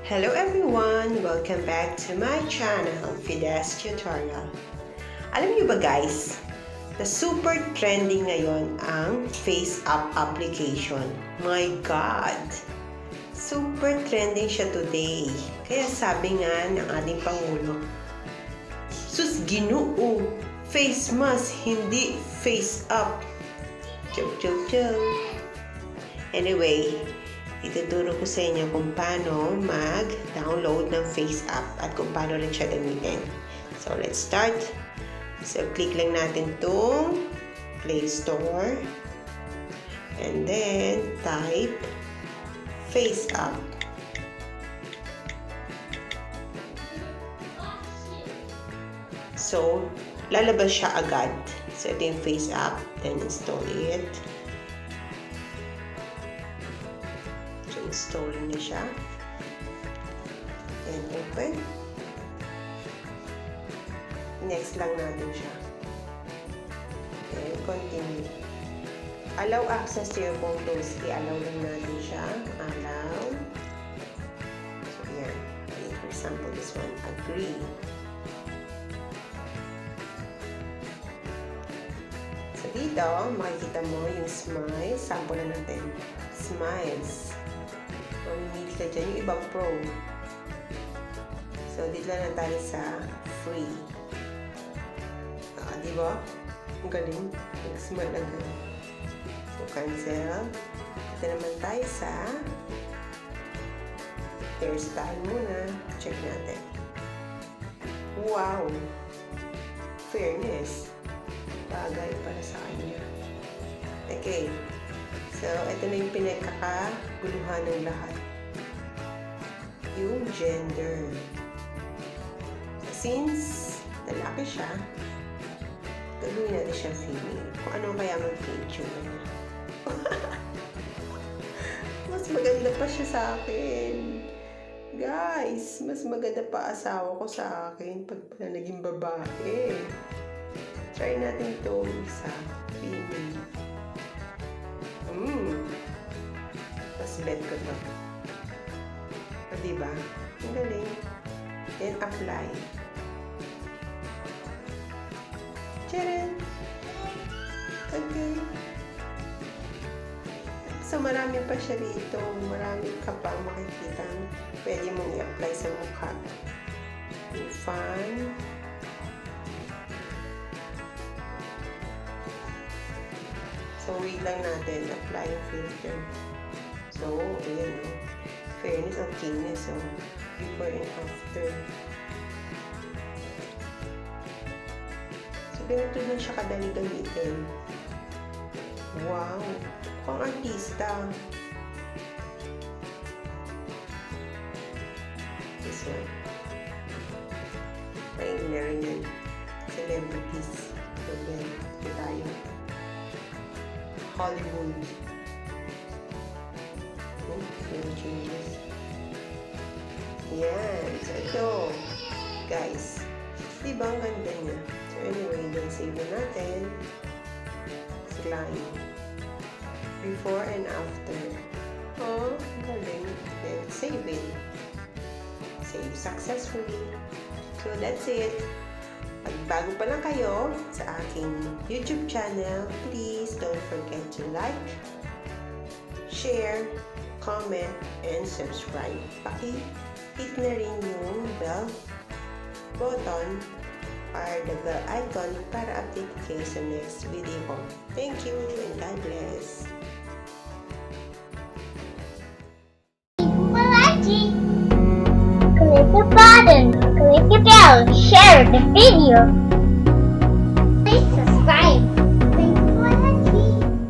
Hello everyone! Welcome back to my channel, Fides Tutorial. Alam niyo ba guys, na super trending ngayon ang Faceapp application. My God! Super trending siya today. Kaya sabi nga ng ating Pangulo, sus ginoo, face mask, hindi Faceapp. Joke, joke, joke. Anyway, ituturo ko sa inyo kung paano mag-download ng Faceapp at kung paano rin siya gamitin. So, let's start. So, click lang natin itong Play Store. And then, type Faceapp. So, lalabas siya agad. So, ito yung Faceapp. Then, install it. Install na siya. And open. Next lang natin siya. And continue. Allow access to your photos. I-allow lang natin siya. Allow. So, yan. For example, this one. Agree. So, dito, makikita mo yung smile. Sample na natin. Smiles. Mamimili ka dyan yung ibang pro. So, dito lang tayo sa free. Diba? Ang galing. Nag-smile agad. So, cancel. Dito naman tayo sa hairstyle muna. Check natin. Wow! Fairness. Bagay para sa kanya. Okay. So, ito na yung pinagkakaguluhan ng lahat. Yung gender. Since lalaki siya, gagawin natin siya female. Kung ano kaya mag-feature niya. Mas maganda pa siya sa akin. Guys, mas maganda pa asawa ko sa akin pag pala naging babae. Try natin ito sa female. Mas bet ko to. O, diba? Ang galing. Then, apply. Tcharan! Okay. So, marami pa siya rito. Marami ka pa makikita. Pwede mong i-apply sa mukha. Yung fun. So, wait lang natin. Apply yung filter. So, ayan o. Fairness at keenness. So, before and after. So, ganito lang siya kadali gamitin. Wow! Pang artista. This one. Ay, meron yan. Celebrities. So, yan. Ito tayo. Hollywood. Changes. Yan. So, ito. Guys. Diba ang ganda niya? So, anyway, then save na natin. Slime. Before and after. Oh, galing. Then, save it. Save successfully. So, that's it. Pag bago pa lang kayo sa aking YouTube channel, please don't forget to like, share, comment, and subscribe. Paki-hit na rin yung bell button or the bell icon para update kayo sa next video ko. Thank you and God bless. Click the button, click the bell, share the video.